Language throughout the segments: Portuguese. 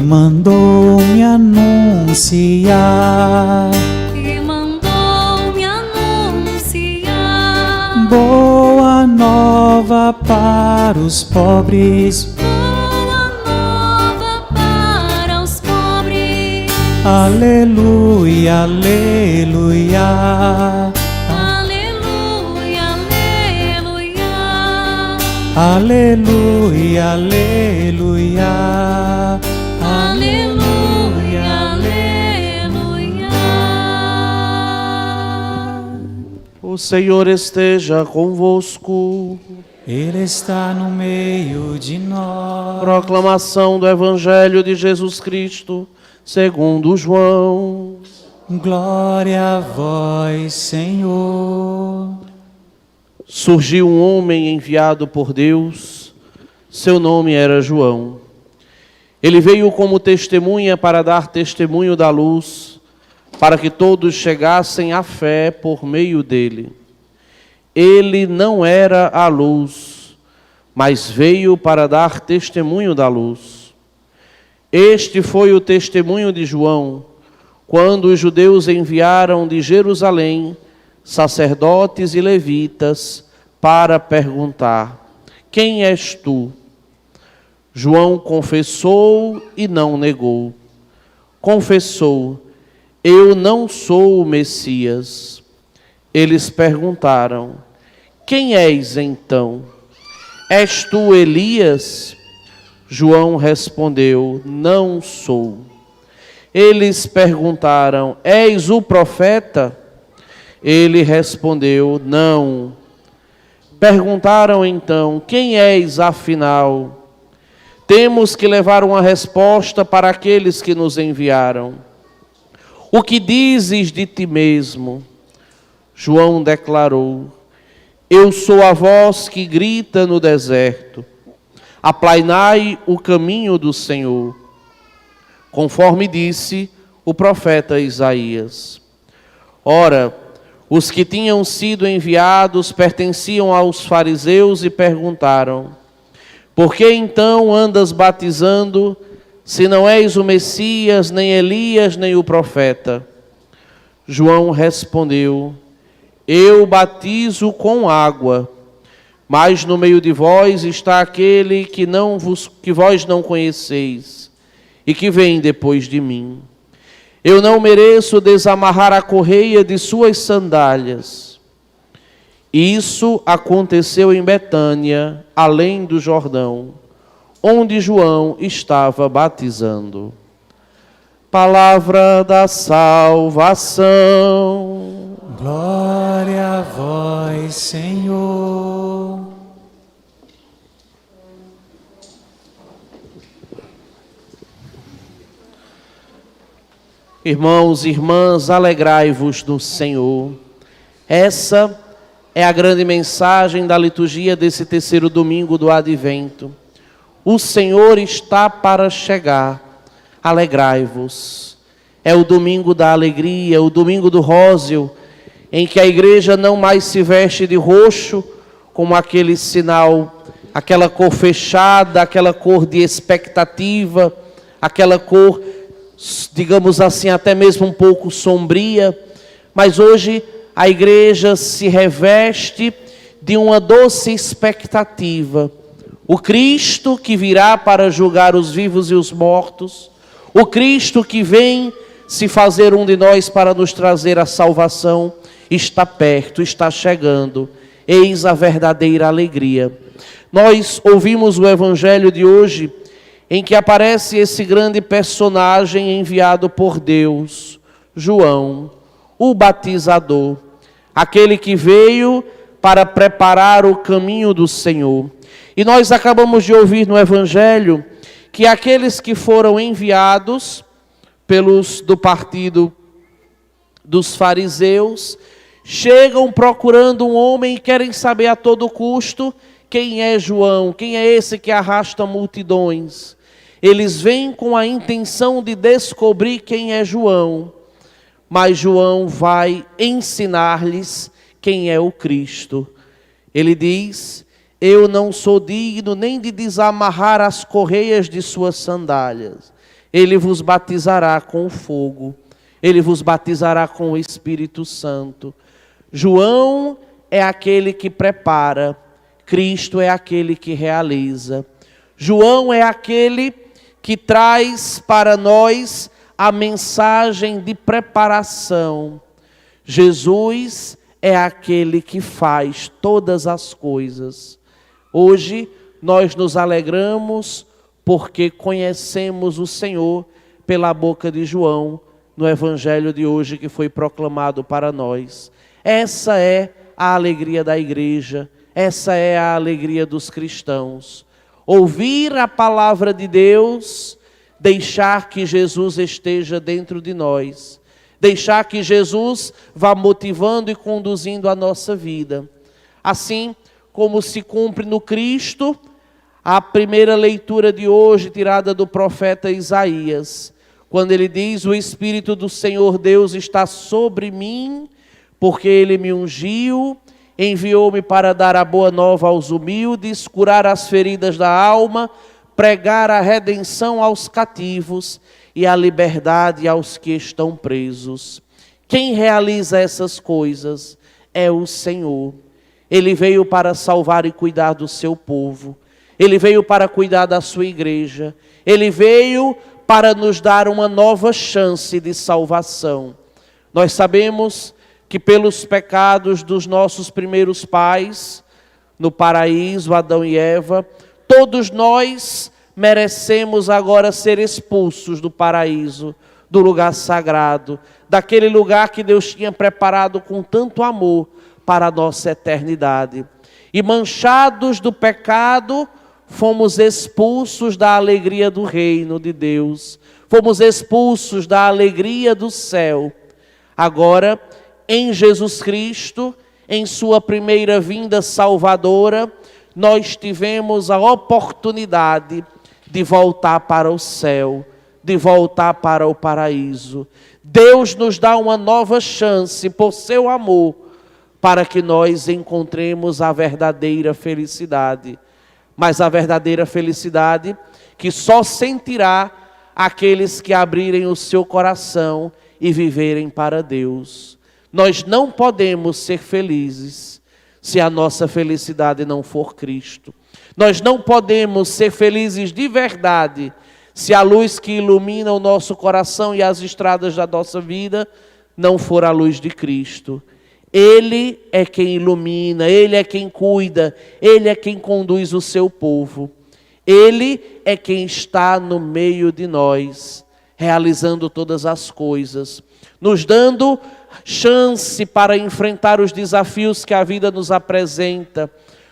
Mandou-me anunciar, boa nova para os pobres, aleluia, aleluia, aleluia, aleluia, aleluia, aleluia. O Senhor esteja convosco. Ele está no meio de nós. Proclamação do Evangelho de Jesus Cristo, segundo João. Glória a vós, Senhor. Surgiu um homem enviado por Deus, seu nome era João. Ele veio como testemunha para dar testemunho da luz, para que todos chegassem à fé por meio dele. Ele não era a luz, mas veio para dar testemunho da luz. Este foi o testemunho de João, quando os judeus enviaram de Jerusalém sacerdotes e levitas para perguntar: quem és tu? João confessou e não negou. Confessou: eu não sou o Messias. Eles perguntaram: quem és então? És tu Elias? João respondeu: não sou. Eles perguntaram: és o profeta? Ele respondeu: não. Perguntaram então: quem és afinal? Temos que levar uma resposta para aqueles que nos enviaram. O que dizes de ti mesmo? João declarou: eu sou a voz que grita no deserto, aplainai o caminho do Senhor, conforme disse o profeta Isaías. Ora, os que tinham sido enviados pertenciam aos fariseus e perguntaram: por que então andas batizando, se não és o Messias, nem Elias, nem o profeta? João respondeu: eu batizo com água, mas no meio de vós está aquele que vós não conheceis, e que vem depois de mim. Eu não mereço desamarrar a correia de suas sandálias. Isso aconteceu em Betânia, além do Jordão, onde João estava batizando. Palavra da salvação. Glória a vós, Senhor. Irmãos e irmãs, alegrai-vos no Senhor. Essa é a grande mensagem da liturgia desse terceiro domingo do Advento. O Senhor está para chegar, alegrai-vos. É o domingo da alegria, o domingo do róseo, em que a igreja não mais se veste de roxo, como aquele sinal, aquela cor fechada, aquela cor de expectativa, aquela cor, digamos assim, até mesmo um pouco sombria, mas hoje a igreja se reveste de uma doce expectativa. O Cristo que virá para julgar os vivos e os mortos, o Cristo que vem se fazer um de nós para nos trazer a salvação, está perto, está chegando. Eis a verdadeira alegria. Nós ouvimos o evangelho de hoje, em que aparece esse grande personagem enviado por Deus, João, o batizador, aquele que veio para preparar o caminho do Senhor. E nós acabamos de ouvir no evangelho que aqueles que foram enviados do partido dos fariseus chegam procurando um homem e querem saber a todo custo quem é João, quem é esse que arrasta multidões. Eles vêm com a intenção de descobrir quem é João, mas João vai ensinar-lhes quem é o Cristo. Ele diz: eu não sou digno nem de desamarrar as correias de suas sandálias. Ele vos batizará com o fogo, ele vos batizará com o Espírito Santo. João é aquele que prepara, Cristo é aquele que realiza. João é aquele que traz para nós a mensagem de preparação. Jesus é aquele que faz todas as coisas. Hoje nós nos alegramos porque conhecemos o Senhor pela boca de João, no evangelho de hoje que foi proclamado para nós. Essa é a alegria da igreja, essa é a alegria dos cristãos. Ouvir a palavra de Deus, deixar que Jesus esteja dentro de nós, deixar que Jesus vá motivando e conduzindo a nossa vida. Assim como se cumpre no Cristo, a primeira leitura de hoje tirada do profeta Isaías, quando ele diz: o Espírito do Senhor Deus está sobre mim, porque Ele me ungiu, enviou-me para dar a boa nova aos humildes, curar as feridas da alma, pregar a redenção aos cativos e a liberdade aos que estão presos. Quem realiza essas coisas é o Senhor. Ele veio para salvar e cuidar do seu povo. Ele veio para cuidar da sua igreja. Ele veio para nos dar uma nova chance de salvação. Nós sabemos que pelos pecados dos nossos primeiros pais, no paraíso, Adão e Eva, todos nós merecemos agora ser expulsos do paraíso, do lugar sagrado, daquele lugar que Deus tinha preparado com tanto amor para a nossa eternidade. E manchados do pecado, fomos expulsos da alegria do reino de Deus, fomos expulsos da alegria do céu. Agora, em Jesus Cristo, em sua primeira vinda salvadora, nós tivemos a oportunidade de voltar para o céu, de voltar para o paraíso. Deus nos dá uma nova chance por seu amor, para que nós encontremos a verdadeira felicidade. Mas a verdadeira felicidade que só sentirá aqueles que abrirem o seu coração e viverem para Deus. Nós não podemos ser felizes se a nossa felicidade não for Cristo. Nós não podemos ser felizes de verdade se a luz que ilumina o nosso coração e as estradas da nossa vida não for a luz de Cristo. Ele é quem ilumina, Ele é quem cuida, Ele é quem conduz o seu povo. Ele é quem está no meio de nós, realizando todas as coisas, nos dando chance para enfrentar os desafios que a vida nos apresenta,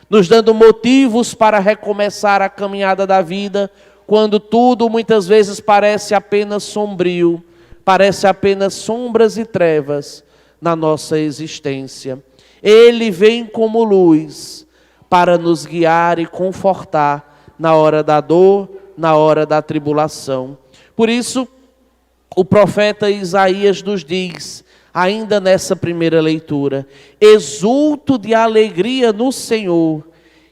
nos dando motivos para recomeçar a caminhada da vida, quando tudo muitas vezes parece apenas sombrio, parece apenas sombras e trevas na nossa existência. Ele vem como luz para nos guiar e confortar na hora da dor, na hora da tribulação. Por isso, o profeta Isaías nos diz, ainda nessa primeira leitura: exulto de alegria no Senhor,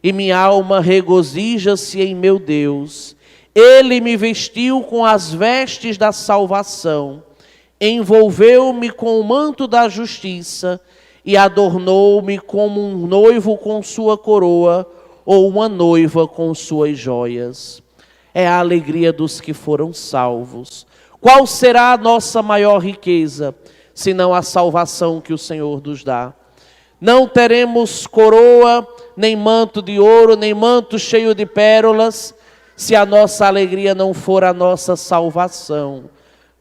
e minha alma regozija-se em meu Deus. Ele me vestiu com as vestes da salvação, envolveu-me com o manto da justiça e adornou-me como um noivo com sua coroa ou uma noiva com suas joias. É a alegria dos que foram salvos. Qual será a nossa maior riqueza, senão a salvação que o Senhor nos dá? Não teremos coroa, nem manto de ouro, nem manto cheio de pérolas, se a nossa alegria não for a nossa salvação.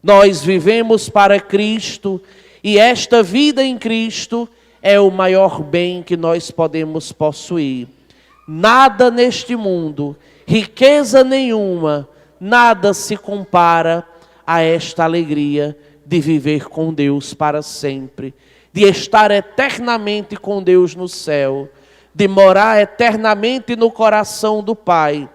Nós vivemos para Cristo e esta vida em Cristo é o maior bem que nós podemos possuir. Nada neste mundo, riqueza nenhuma, nada se compara a esta alegria de viver com Deus para sempre, de estar eternamente com Deus no céu, de morar eternamente no coração do Pai,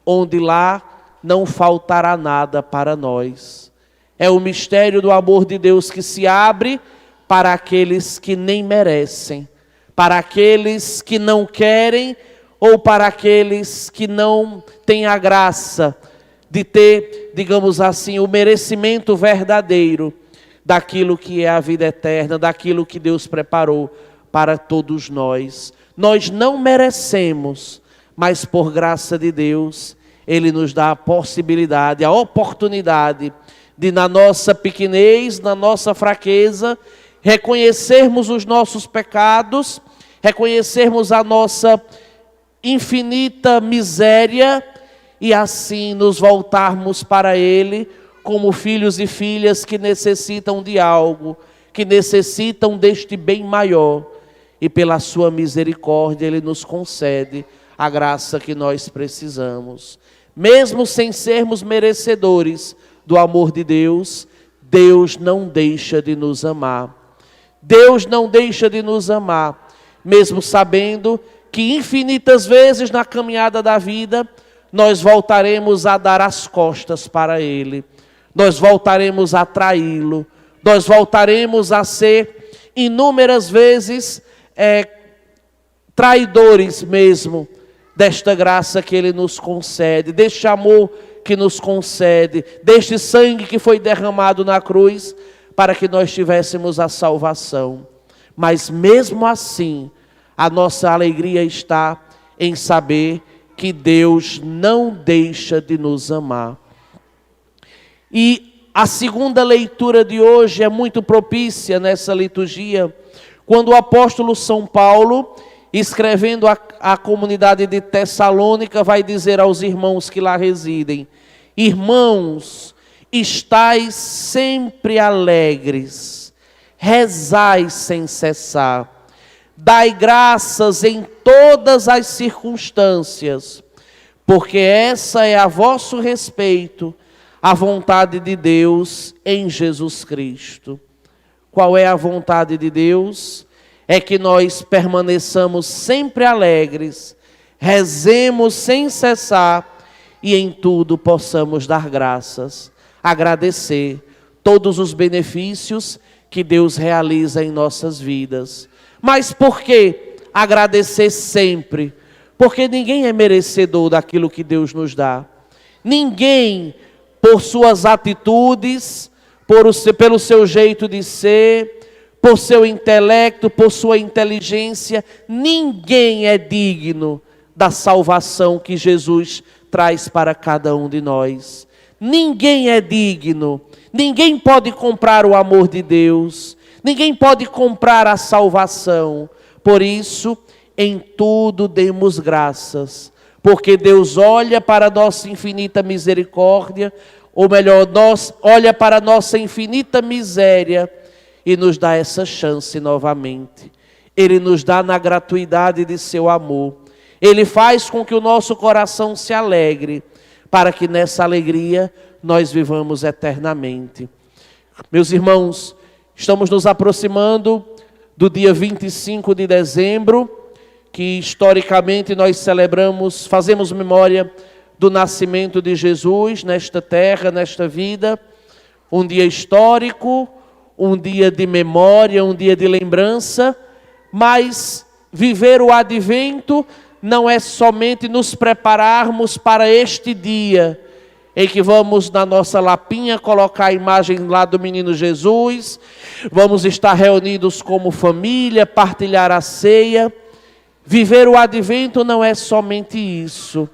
onde lá não faltará nada para nós. É o mistério do amor de Deus que se abre para aqueles que nem merecem, para aqueles que não querem ou para aqueles que não têm a graça de ter, digamos assim, o merecimento verdadeiro daquilo que é a vida eterna, daquilo que Deus preparou para todos nós. Nós não merecemos, mas por graça de Deus, Ele nos dá a possibilidade, a oportunidade de, na nossa pequenez, na nossa fraqueza, reconhecermos os nossos pecados, reconhecermos a nossa infinita miséria e assim nos voltarmos para Ele como filhos e filhas que necessitam de algo, que necessitam deste bem maior. E pela sua misericórdia Ele nos concede a graça que nós precisamos. Mesmo sem sermos merecedores do amor de Deus, Deus não deixa de nos amar. Deus não deixa de nos amar, mesmo sabendo que infinitas vezes na caminhada da vida, nós voltaremos a dar as costas para Ele. Nós voltaremos a traí-lo. Nós voltaremos a ser inúmeras vezes traidores mesmo desta graça que Ele nos concede, deste amor que nos concede, deste sangue que foi derramado na cruz para que nós tivéssemos a salvação. Mas mesmo assim, a nossa alegria está em saber que Deus não deixa de nos amar. E a segunda leitura de hoje é muito propícia nessa liturgia, quando o apóstolo São Paulo, escrevendo à comunidade de Tessalônica, vai dizer aos irmãos que lá residem: irmãos, estais sempre alegres, rezai sem cessar, dai graças em todas as circunstâncias, porque essa é a vosso respeito, a vontade de Deus em Jesus Cristo. Qual é a vontade de Deus? É que nós permaneçamos sempre alegres, rezemos sem cessar e em tudo possamos dar graças, agradecer todos os benefícios que Deus realiza em nossas vidas. Mas por que agradecer sempre? Porque ninguém é merecedor daquilo que Deus nos dá. Ninguém, por suas atitudes, pelo seu jeito de ser, por seu intelecto, por sua inteligência, ninguém é digno da salvação que Jesus traz para cada um de nós. Ninguém é digno, ninguém pode comprar o amor de Deus, ninguém pode comprar a salvação. Por isso, em tudo demos graças, porque Deus olha para a nossa infinita misericórdia, ou melhor, olha para a nossa infinita miséria e nos dá essa chance novamente. Ele nos dá na gratuidade de seu amor. Ele faz com que o nosso coração se alegre, para que nessa alegria nós vivamos eternamente. Meus irmãos, estamos nos aproximando do dia 25 de dezembro, que historicamente nós celebramos, fazemos memória do nascimento de Jesus nesta terra, nesta vida. Um dia histórico, um dia de memória, um dia de lembrança, mas viver o advento não é somente nos prepararmos para este dia, em que vamos na nossa lapinha colocar a imagem lá do menino Jesus, vamos estar reunidos como família, partilhar a ceia. Viver o advento não é somente isso,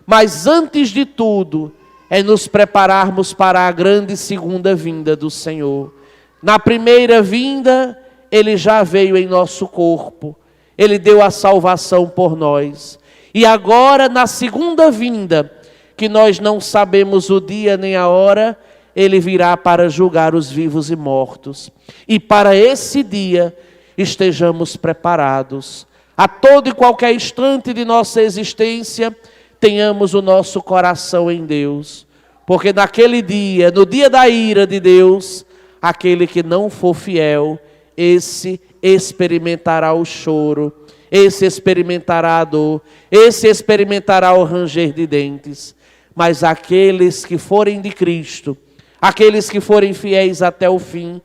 mas antes de tudo, é nos prepararmos para a grande segunda vinda do Senhor. Na primeira vinda, Ele já veio em nosso corpo, Ele deu a salvação por nós. E agora, na segunda vinda, que nós não sabemos o dia nem a hora, Ele virá para julgar os vivos e mortos. E para esse dia, estejamos preparados. A todo e qualquer instante de nossa existência, tenhamos o nosso coração em Deus. Porque naquele dia, no dia da ira de Deus, aquele que não for fiel, esse experimentará o choro, esse experimentará a dor, esse experimentará o ranger de dentes. Mas aqueles que forem de Cristo, aqueles que forem fiéis até o fim,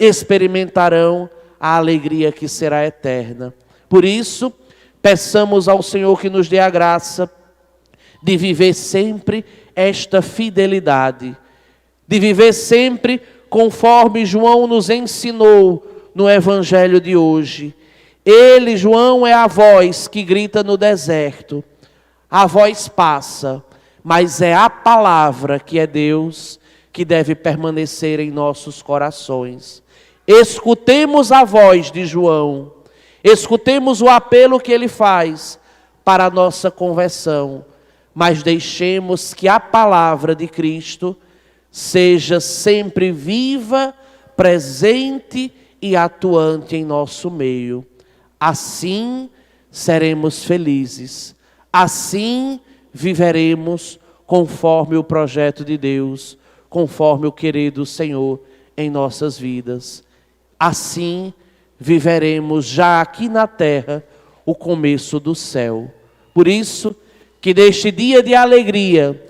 experimentarão a alegria que será eterna. Por isso, peçamos ao Senhor que nos dê a graça de viver sempre esta fidelidade, de viver sempre conforme João nos ensinou no Evangelho de hoje. Ele, João, é a voz que grita no deserto. A voz passa, mas é a palavra que é Deus que deve permanecer em nossos corações. Escutemos a voz de João, escutemos o apelo que ele faz para a nossa conversão, mas deixemos que a palavra de Cristo seja sempre viva, presente e atuante em nosso meio. Assim seremos felizes, assim viveremos conforme o projeto de Deus, conforme o querer do Senhor em nossas vidas. Assim viveremos já aqui na terra o começo do céu. Por isso, que neste dia de alegria,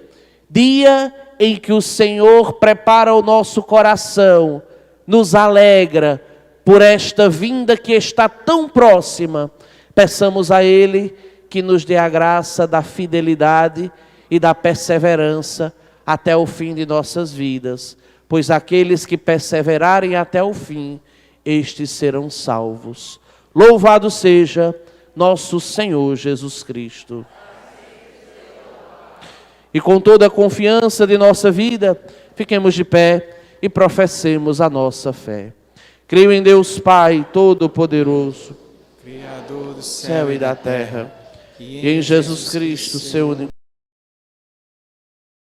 dia em que o Senhor prepara o nosso coração, nos alegra por esta vinda que está tão próxima, peçamos a Ele que nos dê a graça da fidelidade e da perseverança até o fim de nossas vidas, pois aqueles que perseverarem até o fim, estes serão salvos. Louvado seja nosso Senhor Jesus Cristo. E com toda a confiança de nossa vida, fiquemos de pé e professemos a nossa fé. Creio em Deus Pai Todo-Poderoso, Criador do céu e da terra, e em Jesus Cristo, seu único